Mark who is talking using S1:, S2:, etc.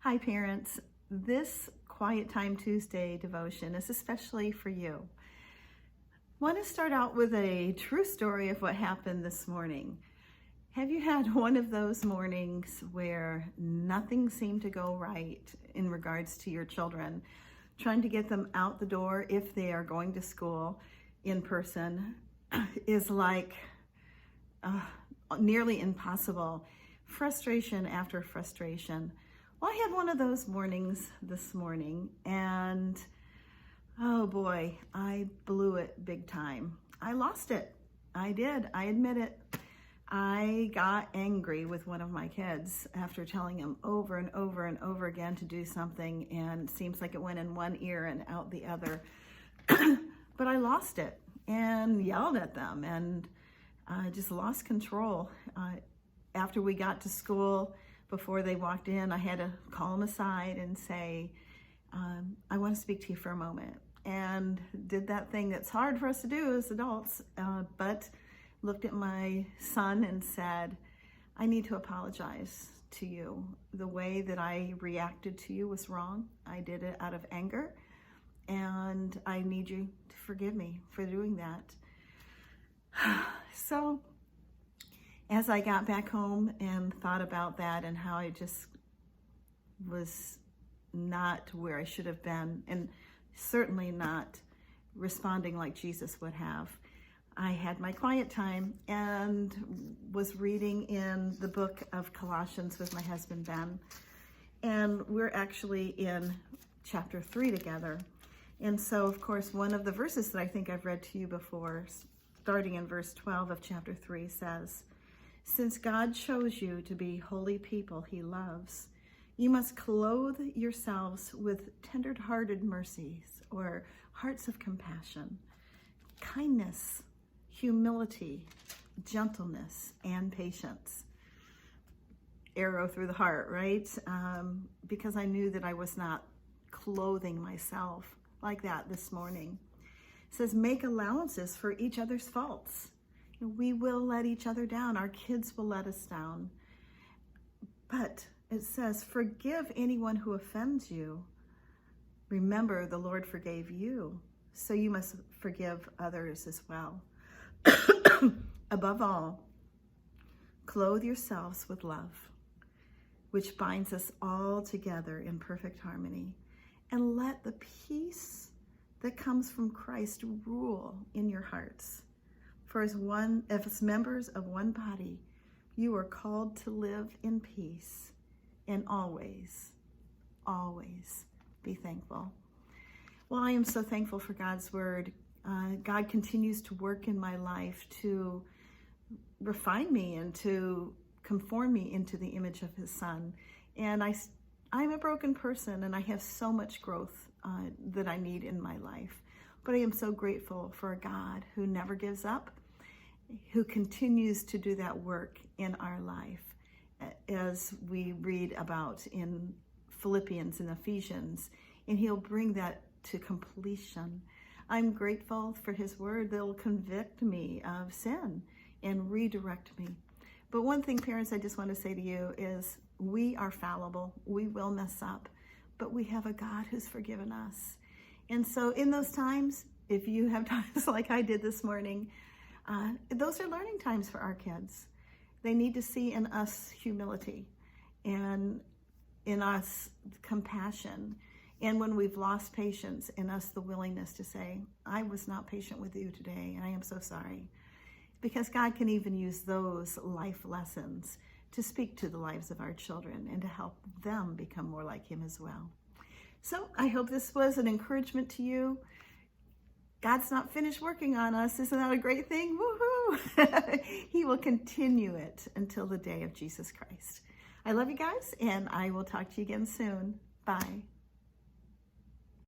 S1: Hi parents, this Quiet Time Tuesday devotion is especially for you. I want to start out with a true story of what happened this morning. Have you had one of those mornings where nothing seemed to go right in regards to your children? Trying to get them out the door if they are going to school in person is like nearly impossible. Frustration after frustration. Well, I had one of those mornings this morning, and oh boy, I blew it big time. I lost it. I did. I admit it. I got angry with one of my kids after telling him over and over and over again to do something, and it seems like it went in one ear and out the other. But I lost it and yelled at them, and I just lost control. After we got to school, before they walked in, I had to call them aside and say, I want to speak to you for a moment. And did that thing that's hard for us to do as adults, but looked at my son and said, I need to apologize to you. The way that I reacted to you was wrong. I did it out of anger, and I need you to forgive me for doing that. So, as I got back home and thought about that and how I just was not where I should have been, and certainly not responding like Jesus would have, I had my quiet time and was reading in the book of Colossians with my husband, Ben. And we're actually in chapter 3 together. And so, of course, one of the verses that I think I've read to you before, starting in verse 12 of chapter 3, says, since God chose you to be holy people he loves, you must clothe yourselves with tender-hearted mercies, or hearts of compassion, kindness, humility, gentleness, and patience. Arrow through the heart, right? Because I knew that I was not clothing myself like that this morning. It says, make allowances for each other's faults. We will let each other down. Our kids will let us down. But it says, forgive anyone who offends you. Remember, the Lord forgave you, so you must forgive others as well. Above all, clothe yourselves with love, which binds us all together in perfect harmony. And let the peace that comes from Christ rule in your hearts. For as members of one body, you are called to live in peace and always, always be thankful. Well, I am so thankful for God's word. God continues to work in my life to refine me and to conform me into the image of his son. And I'm a broken person, and I have so much growth that I need in my life. But I am so grateful for a God who never gives up, who continues to do that work in our life, as we read about in Philippians and Ephesians, and he'll bring that to completion. I'm grateful for his word that will convict me of sin and redirect me. But one thing, parents, I just want to say to you is we are fallible. We will mess up, but we have a God who's forgiven us. And so in those times, if you have times like I did this morning, those are learning times for our kids. They need to see in us humility and in us compassion. And when we've lost patience, in us the willingness to say, I was not patient with you today, and I am so sorry. Because God can even use those life lessons to speak to the lives of our children and to help them become more like him as well. So I hope this was an encouragement to you. God's not finished working on us. Isn't that a great thing? Woohoo! He will continue it until the day of Jesus Christ. I love you guys, and I will talk to you again soon. Bye.